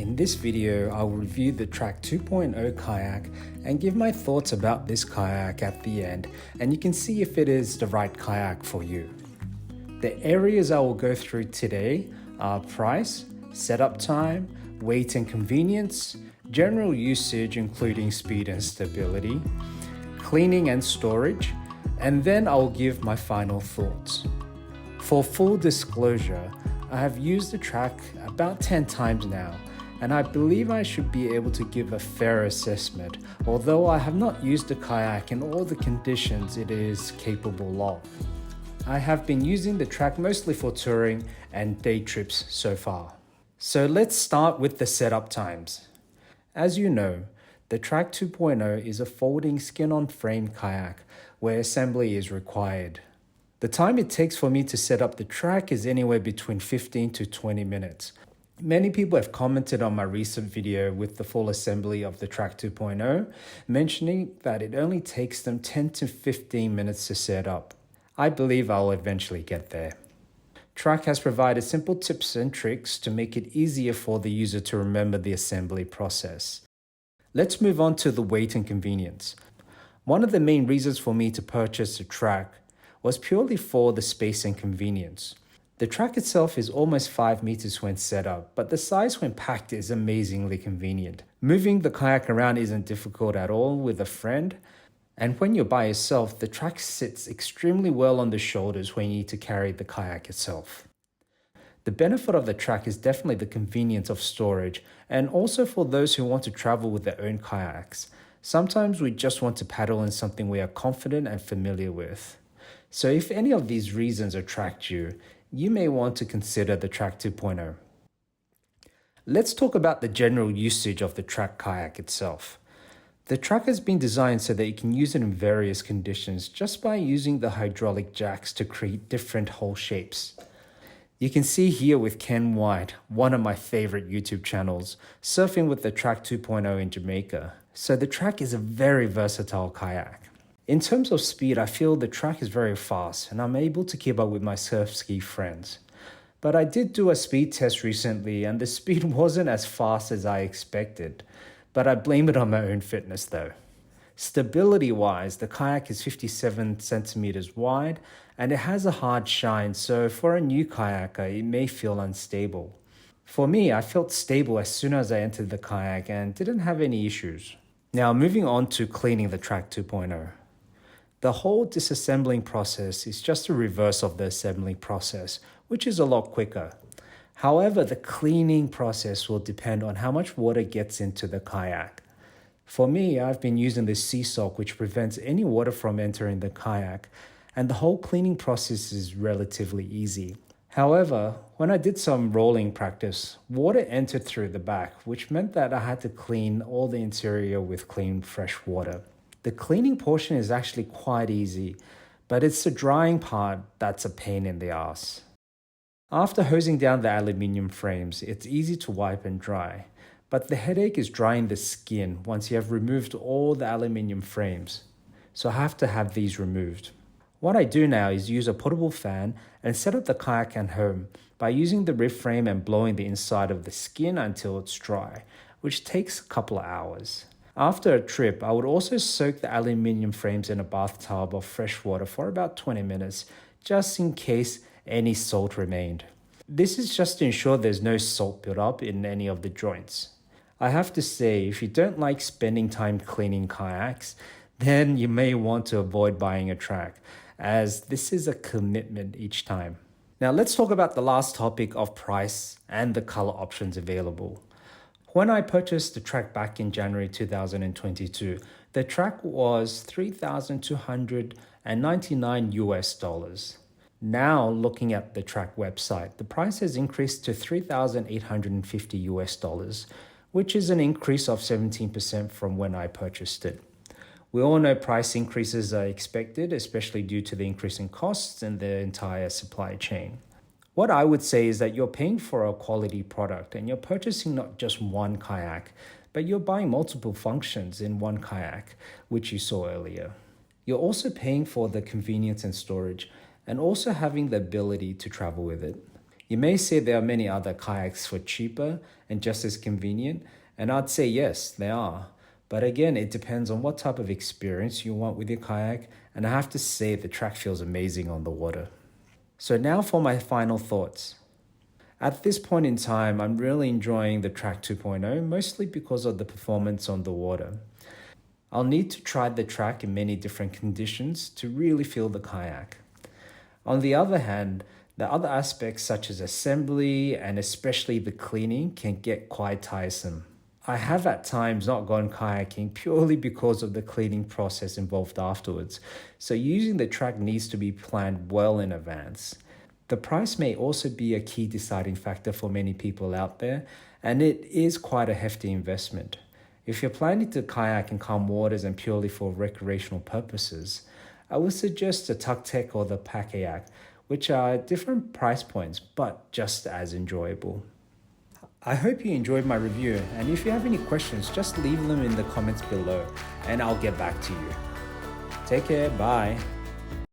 In this video, I'll review the Trak 2.0 kayak and give my thoughts about this kayak at the end, and you can see if it is the right kayak for you. The areas I will go through today are price, setup time, weight and convenience, general usage including speed and stability, cleaning and storage, and then I'll give my final thoughts. For full disclosure, I have used the Trak about 10 times now, and I believe I should be able to give a fair assessment, although I have not used the kayak in all the conditions it is capable of. I have been using the Trak mostly for touring and day trips so far. So let's start with the setup times. As you know, the Trak 2.0 is a folding skin-on-frame kayak where assembly is required. The time it takes for me to set up the Trak is anywhere between 15 to 20 minutes. Many people have commented on my recent video with the full assembly of the Trak 2.0, mentioning that it only takes them 10 to 15 minutes to set up. I believe I'll eventually get there. Trak has provided simple tips and tricks to make it easier for the user to remember the assembly process. Let's move on to the weight and convenience. One of the main reasons for me to purchase the Trak was purely for the space and convenience. The Trak itself is almost 5 meters when set up, but the size when packed is amazingly convenient. Moving the kayak around isn't difficult at all with a friend, and when you're by yourself, the Trak sits extremely well on the shoulders when you need to carry the kayak itself. The benefit of the Trak is definitely the convenience of storage, and also for those who want to travel with their own kayaks. Sometimes we just want to paddle in something we are confident and familiar with. So if any of these reasons attract you, you may want to consider the Trak 2.0. Let's talk about the general usage of the Trak kayak itself. The Trak has been designed so that you can use it in various conditions just by using the hydraulic jacks to create different hole shapes. You can see here with Ken White, one of my favorite YouTube channels, surfing with the Trak 2.0 in Jamaica. So the Trak is a very versatile kayak. In terms of speed, I feel the Trak is very fast and I'm able to keep up with my surf ski friends. But I did do a speed test recently and the speed wasn't as fast as I expected. But I blame it on my own fitness though. Stability-wise, the kayak is 57 centimeters wide and it has a hard shine, so for a new kayaker, it may feel unstable. For me, I felt stable as soon as I entered the kayak and didn't have any issues. Now moving on to cleaning the Trak 2.0. The whole disassembling process is just a reverse of the assembling process, which is a lot quicker. However, the cleaning process will depend on how much water gets into the kayak. For me, I've been using this sea salt which prevents any water from entering the kayak, and the whole cleaning process is relatively easy. However, when I did some rolling practice, water entered through the back, which meant that I had to clean all the interior with clean fresh water. The cleaning portion is actually quite easy, but it's the drying part that's a pain in the ass. After hosing down the aluminium frames, it's easy to wipe and dry, but the headache is drying the skin once you have removed all the aluminium frames, so I have to have these removed. What I do now is use a portable fan and set up the kayak at home by using the rib frame and blowing the inside of the skin until it's dry, which takes a couple of hours. After a trip, I would also soak the aluminium frames in a bathtub of fresh water for about 20 minutes, just in case any salt remained. This is just to ensure there's no salt buildup in any of the joints. I have to say, if you don't like spending time cleaning kayaks, then you may want to avoid buying a Trak, as this is a commitment each time. Now let's talk about the last topic of price and the color options available. When I purchased the Trak back in January 2022, the Trak was $3,299 US. Now looking at the Trak website, the price has increased to $3,850 US, which is an increase of 17% from when I purchased it. We all know price increases are expected, especially due to the increase in costs and the entire supply chain. What I would say is that you're paying for a quality product and you're purchasing not just one kayak, but you're buying multiple functions in one kayak, which you saw earlier. You're also paying for the convenience and storage and also having the ability to travel with it. You may say there are many other kayaks for cheaper and just as convenient, and I'd say yes, there are. But again, it depends on what type of experience you want with your kayak, and I have to say the Trak feels amazing on the water. So now for my final thoughts. At this point in time, I'm really enjoying the Trak 2.0, mostly because of the performance on the water. I'll need to try the Trak in many different conditions to really feel the kayak. On the other hand, the other aspects such as assembly and especially the cleaning can get quite tiresome. I have at times not gone kayaking purely because of the cleaning process involved afterwards, so using the Trak needs to be planned well in advance. The price may also be a key deciding factor for many people out there, and it is quite a hefty investment. If you're planning to kayak in calm waters and purely for recreational purposes, I would suggest the Trak or the Pakayak, which are at different price points but just as enjoyable. I hope you enjoyed my review, and if you have any questions, just leave them in the comments below and I'll get back to you. Take care, bye.